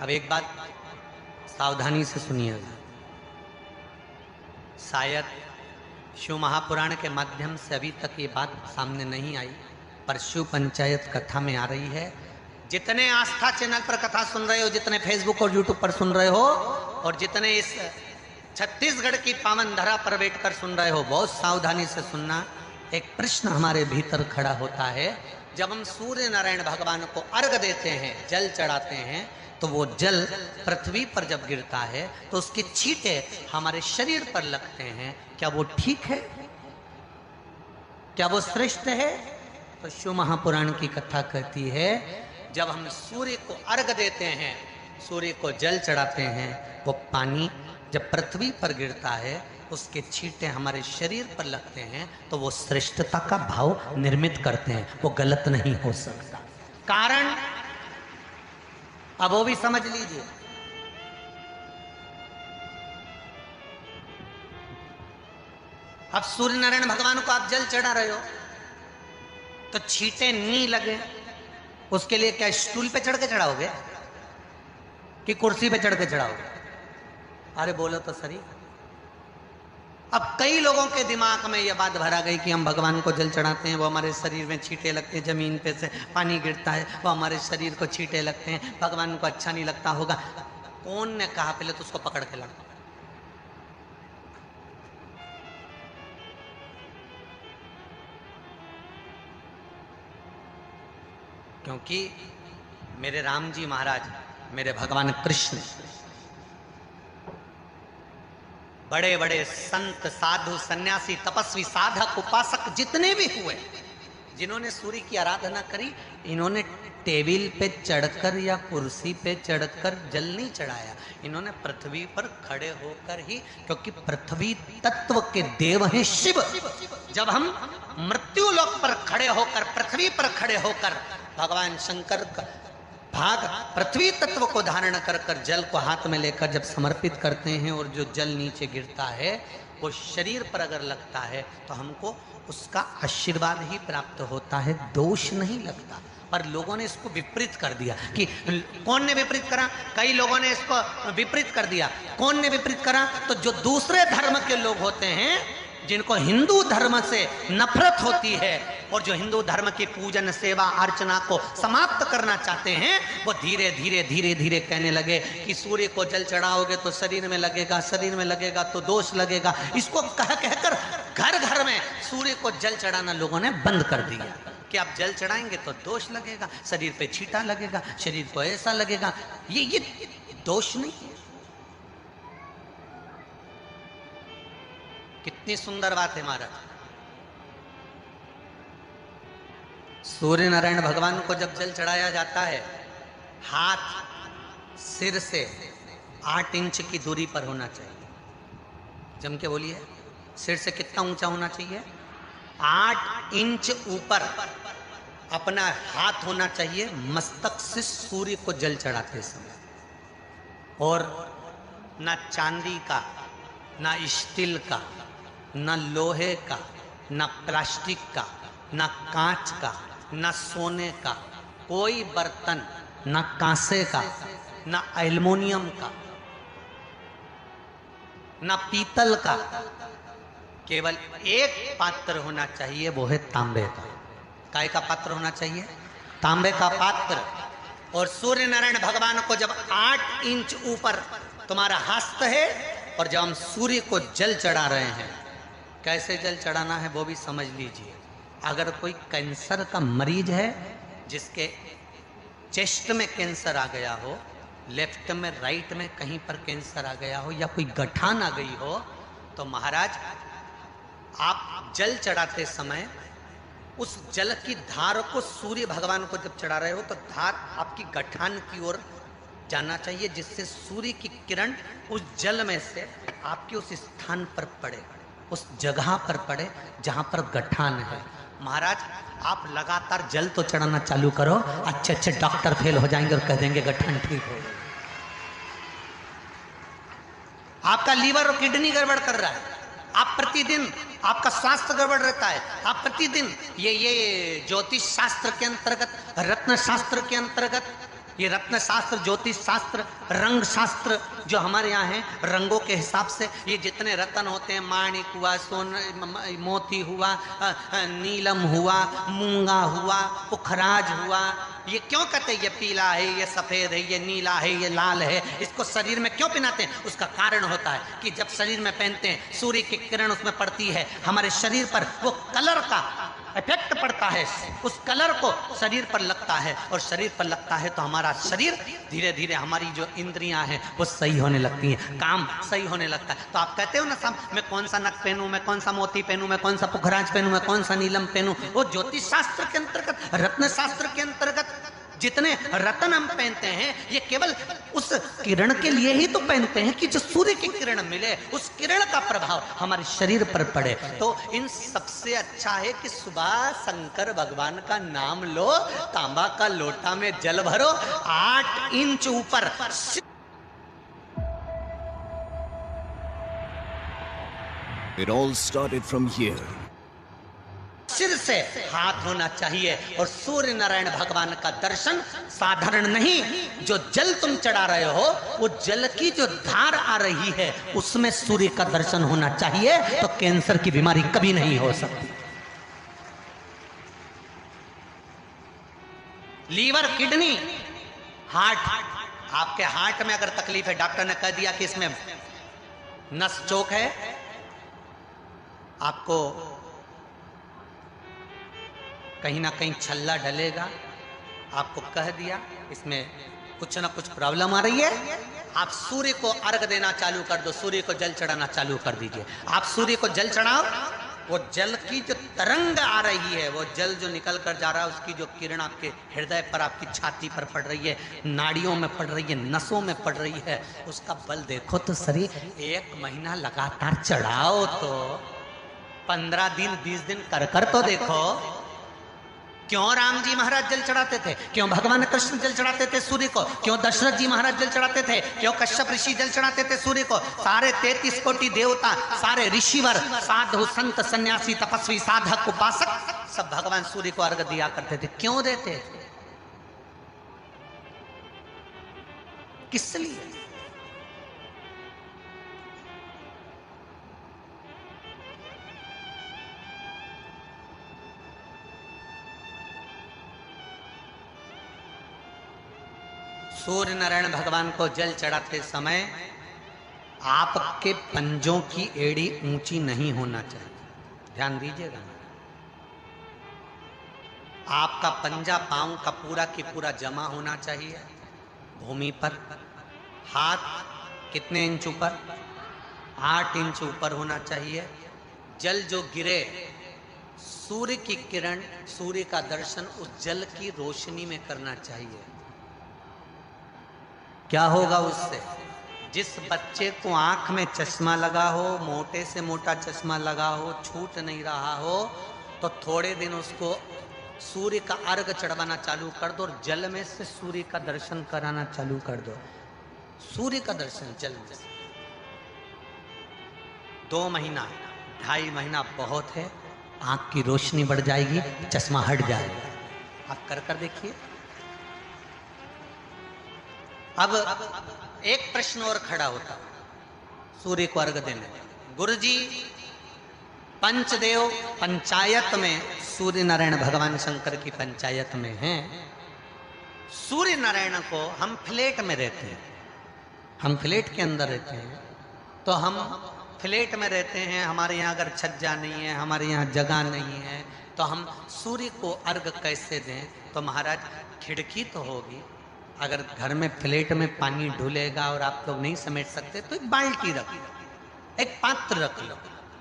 अब एक बात सावधानी से सुनिएगा, शायद शिव महापुराण के माध्यम से अभी तक ये बात सामने नहीं आई, पर शिव पंचायत कथा में आ रही है। जितने आस्था चैनल पर कथा सुन रहे हो, जितने फेसबुक और यूट्यूब पर सुन रहे हो, और जितने इस छत्तीसगढ़ की पावन धरा पर बैठकर सुन रहे हो, बहुत सावधानी से सुनना। एक प्रश्न हमारे भीतर खड़ा होता है, जब हम सूर्य नारायण भगवान को अर्घ देते हैं, जल चढ़ाते हैं, तो वो जल पृथ्वी पर जब गिरता है तो उसके छींटे हमारे शरीर पर लगते हैं। क्या वो ठीक है? क्या वो श्रेष्ठ है? तो शिव महापुराण की कथा कहती है, जब हम सूर्य को अर्घ देते हैं, सूर्य को जल चढ़ाते हैं, वो पानी जब पृथ्वी पर गिरता है, उसके छींटे हमारे शरीर पर लगते हैं, तो वो श्रेष्ठता का भाव निर्मित करते हैं, वो गलत नहीं हो सकता। कारण अब वो भी समझ लीजिए। अब सूर्य नारायण भगवान को आप जल चढ़ा रहे हो तो छींटे नहीं लगे, उसके लिए क्या स्टूल पे चढ़ के चढ़ाओगे कि कुर्सी पे चढ़ के चढ़ाओगे? अरे बोलो तो सही। अब कई लोगों के दिमाग में यह बात भरा गई कि हम भगवान को जल चढ़ाते हैं, वो हमारे शरीर में छींटे लगते हैं, जमीन पे से पानी गिरता है, वो हमारे शरीर को छींटे लगते हैं, भगवान को अच्छा नहीं लगता होगा। कौन ने कहा? पहले तो उसको पकड़ के लड़ो। क्योंकि मेरे राम जी महाराज, मेरे भगवान कृष्ण, बड़े बड़े संत, साधु, सन्यासी, तपस्वी, साधक, उपासक जितने भी हुए, जिन्होंने सूर्य की आराधना करी, इन्होंने टेबल पे चढ़कर या कुर्सी पे चढ़कर जल नहीं चढ़ाया, इन्होंने पृथ्वी पर खड़े होकर ही, क्योंकि पृथ्वी तत्व के देव हैं शिव। जब हम मृत्यु लोक पर खड़े होकर, पृथ्वी पर खड़े होकर भगवान शंकर का भाग पृथ्वी तत्व को धारण कर कर जल को हाथ में लेकर जब समर्पित करते हैं, और जो जल नीचे गिरता है वो शरीर पर अगर लगता है तो हमको उसका आशीर्वाद ही प्राप्त होता है, दोष नहीं लगता। पर लोगों ने इसको विपरीत कर दिया। कि कौन ने विपरीत करा? कई लोगों ने इसको विपरीत कर दिया। कौन ने विपरीत करा? तो जो दूसरे धर्म के लोग होते हैं, जिनको हिंदू धर्म से नफरत होती है और जो हिंदू धर्म की पूजन, सेवा, अर्चना को समाप्त करना चाहते हैं, वो धीरे धीरे धीरे धीरे कहने लगे कि सूर्य को जल चढ़ाओगे तो शरीर में लगेगा, शरीर में लगेगा तो दोष लगेगा। इसको कह कहकर घर घर में सूर्य को जल चढ़ाना लोगों ने बंद कर दिया कि आप जल चढ़ाएंगे तो दोष लगेगा, शरीर पे छींटा लगेगा, शरीर को ऐसा लगेगा। ये दोष नहीं है। कितनी सुंदर बात है महाराज। सूर्य नारायण भगवान को जब जल चढ़ाया जाता है, हाथ सिर से 8 इंच की दूरी पर होना चाहिए। जम के बोलिए, सिर से कितना ऊंचा होना चाहिए? 8 इंच ऊपर अपना हाथ होना चाहिए मस्तक से सूर्य को जल चढ़ाते समय। और ना चांदी का, ना स्टील का, न लोहे का, न प्लास्टिक का, न कांच का, न सोने का कोई बर्तन, न कांसे का, न एल्युमिनियम का, न पीतल का, केवल एक पात्र होना चाहिए, वो है तांबे का। काय का पात्र होना चाहिए? तांबे का पात्र। और सूर्य नारायण भगवान को जब 8 इंच ऊपर तुम्हारा हस्त है, और जब हम सूर्य को जल चढ़ा रहे हैं, कैसे जल चढ़ाना है वो भी समझ लीजिए। अगर कोई कैंसर का मरीज है, जिसके चेस्ट में कैंसर आ गया हो, लेफ्ट में, राइट में कहीं पर कैंसर आ गया हो, या कोई गठान आ गई हो, तो महाराज आप जल चढ़ाते समय उस जल की धार को सूर्य भगवान को जब चढ़ा रहे हो, तो धार आपकी गठान की ओर जाना चाहिए, जिससे सूर्य की किरण उस जल में से आपके उस स्थान पर पड़े, उस जगह पर पड़े जहां पर गठान है। महाराज आप लगातार जल तो चढ़ाना चालू करो, अच्छे अच्छे डॉक्टर फेल हो जाएंगे और कह देंगे गठान ठीक हो गई। आपका लीवर और किडनी गड़बड़ कर रहा है, आप प्रतिदिन, आपका स्वास्थ्य गड़बड़ रहता है, आप प्रतिदिन ये ज्योतिष शास्त्र के अंतर्गत, रत्न शास्त्र के अंतर्गत ये रत्न शास्त्र, ज्योतिष शास्त्र, रंग शास्त्र जो हमारे यहाँ है, रंगों के हिसाब से ये जितने रत्न होते हैं, माणिक हुआ, मोती हुआ, नीलम हुआ, मूंगा हुआ, पुखराज हुआ, ये क्यों कहते हैं ये पीला है, ये सफेद है, ये नीला है, ये लाल है, इसको शरीर में क्यों पहनाते हैं? उसका कारण होता है कि जब शरीर में पहनते हैं, सूर्य की किरण उसमें पड़ती है, हमारे शरीर पर वो कलर का इफेक्ट पड़ता है, उस कलर को शरीर पर लगता है, और शरीर पर लगता है तो हमारा शरीर धीरे धीरे, हमारी जो इंद्रियां हैं वो सही होने लगती हैं, काम सही होने लगता है। तो आप कहते हो ना साहब, मैं कौन सा नक पहनूं, मैं कौन सा मोती पहनूं, मैं कौन सा पुखराज पहनूं, मैं कौन सा नीलम पहनूं, वो ज्योतिष शास्त्र के अंतर्गत, रत्न शास्त्र के अंतर्गत जितने रत्न हम पहनते हैं, ये केवल उस किरण के लिए ही तो पहनते हैं कि जो सूर्य की किरण मिले, उस किरण का प्रभाव हमारे शरीर पर पड़े। तो इन सबसे अच्छा है कि सुबह शंकर भगवान का नाम लो, तांबा का लोटा में जल भरो, 8 इंच ऊपर It all started from here. सिर से हाथ होना चाहिए, और सूर्य नारायण भगवान का दर्शन साधारण नहीं, जो जल तुम चढ़ा रहे हो, वो जल की जो धार आ रही है उसमें सूर्य का दर्शन होना चाहिए, तो कैंसर की बीमारी कभी नहीं हो सकती। लीवर, किडनी, हार्ट, आपके हार्ट में अगर तकलीफ है, डॉक्टर ने कह दिया कि इसमें नस चौक है, आपको कहीं ना कहीं छल्ला डलेगा, आपको कह दिया इसमें कुछ ना कुछ प्रॉब्लम आ रही है, आप सूर्य को अर्घ देना चालू कर दो, सूर्य को जल चढ़ाना चालू कर दीजिए। आप सूर्य को जल चढ़ाओ, वो जल की जो तरंग आ रही है, वो जल जो निकल कर जा रहा है, उसकी जो किरण आपके हृदय पर, आपकी छाती पर पड़ रही है, नाड़ियों में पड़ रही है, नसों में पड़ रही है, उसका बल देखो तो सही। 1 महीना लगातार चढ़ाओ, तो 15 दिन 20 दिन कर तो देखो। क्यों राम जी महाराज जल चढ़ाते थे, क्यों भगवान कृष्ण जल चढ़ाते थे सूर्य को, क्यों दशरथ जी महाराज जल चढ़ाते थे, क्यों कश्यप ऋषि जल चढ़ाते थे सूर्य को, सारे 33 कोटि देवता, सारे ऋषिवर, साधु संत सन्यासी तपस्वी साधक उपासक सब भगवान सूर्य को अर्घ दिया करते थे। क्यों देते थे, किस लिए? सूर्य नारायण भगवान को जल चढ़ाते समय आपके पंजों की एड़ी ऊंची नहीं होना चाहिए, ध्यान दीजिएगा। आपका पंजा पांव का पूरा की पूरा जमा होना चाहिए भूमि पर। हाथ कितने इंच ऊपर? 8 इंच ऊपर होना चाहिए। जल जो गिरे, सूर्य की किरण, सूर्य का दर्शन उस जल की रोशनी में करना चाहिए। क्या होगा उससे? जिस बच्चे को आंख में चश्मा लगा हो, मोटे से मोटा चश्मा लगा हो, छूट नहीं रहा हो, तो थोड़े दिन उसको सूर्य का अर्घ चढ़वाना चालू कर दो और जल में से सूर्य का दर्शन कराना चालू कर दो। सूर्य का दर्शन जल में से 2 महीना 2.5 महीना बहुत है, आंख की रोशनी बढ़ जाएगी, चश्मा हट जाएगा। आप कर देखिए। अब एक प्रश्न और खड़ा होता सूर्य को अर्घ देने। गुरुजी, पंचदेव पंचायत में सूर्य नारायण भगवान शंकर की पंचायत में हैं। सूर्य नारायण को हम फ्लैट में रहते हैं, हम फ्लैट के अंदर रहते हैं, तो हम फ्लैट में रहते हैं, हमारे यहाँ अगर छज्जा नहीं है, हमारे यहाँ जगह नहीं है, तो हम सूर्य को अर्घ कैसे दें? तो महाराज खिड़की तो होगी, अगर घर में फ्लैट में पानी ढुलेगा और आप लोग नहीं समेट सकते तो एक बाल्टी रख लो, एक पात्र रख लो,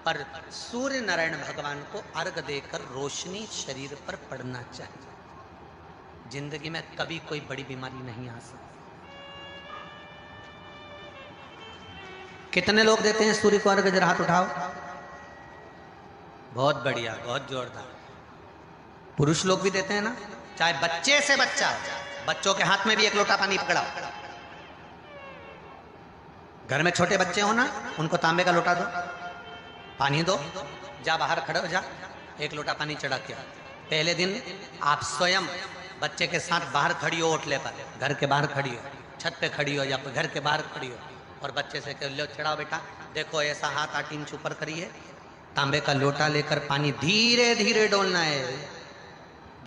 पर सूर्य नारायण भगवान को अर्घ देकर रोशनी शरीर पर पड़ना चाहिए। जिंदगी में कभी कोई बड़ी बीमारी नहीं आ सकती। कितने लोग देते हैं सूर्य को अर्घ? जरा हाथ उठाओ। बहुत बढ़िया, बहुत जोरदार। पुरुष लोग भी देते हैं ना, चाहे बच्चे से बच्चा, बच्चों के हाथ में भी 1 लोटा पानी पकड़ाओ। घर में छोटे बच्चे हो ना, उनको तांबे का लोटा दो, पानी दो, जा बाहर खड़े हो जा, 1 लोटा पानी चढ़ा के। पहले दिन आप स्वयं बच्चे के साथ बाहर खड़ी हो ओटले पर, घर के बाहर खड़ी हो, छत पे खड़ी हो या घर के बाहर खड़ी हो, और बच्चे से कह लो चढ़ाओ बेटा, देखो ऐसा हाथ 8 इंच ऊपर करिए, तांबे का लोटा लेकर पानी धीरे धीरे डोलना है।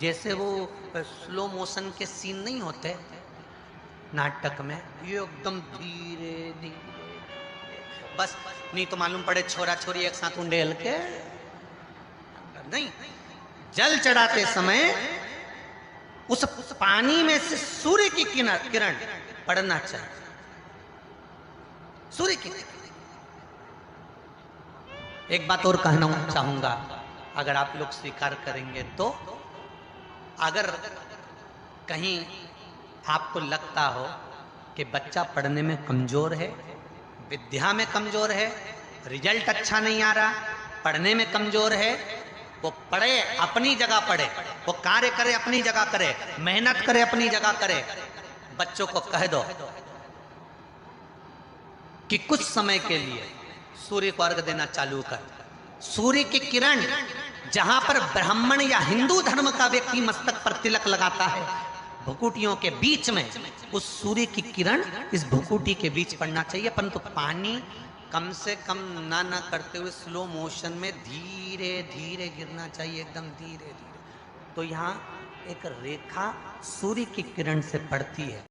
जैसे वो स्लो मोशन के सीन नहीं होते नाटक में, ये एकदम धीरे धीरे, बस नहीं तो मालूम पड़े छोरा छोरी एक साथ उंडेल के नहीं। जल चढ़ाते समय उस पानी में से सूर्य की किरण पड़ना चाहिए, सूर्य की। एक बात और कहना चाहूंगा, अगर आप लोग स्वीकार करेंगे तो, अगर कहीं आपको लगता हो कि बच्चा पढ़ने में कमजोर है, विद्या में कमजोर है, रिजल्ट अच्छा नहीं आ रहा, पढ़ने में कमजोर है, वो पढ़े अपनी जगह पढ़े, वो कार्य करे अपनी जगह करे, मेहनत करे अपनी जगह करे। बच्चों को कह दो कि कुछ समय के लिए सूर्य को अर्घ देना चालू कर। सूर्य की किरण जहां पर ब्राह्मण या हिंदू धर्म का व्यक्ति मस्तक पर तिलक लगाता है, भुकुटियों के बीच में उस सूर्य की किरण इस भुकुटी के बीच पड़ना चाहिए, परंतु पानी कम से कम ना करते हुए स्लो मोशन में धीरे धीरे गिरना चाहिए, एकदम धीरे धीरे। तो यहाँ एक रेखा सूर्य की किरण से पड़ती है।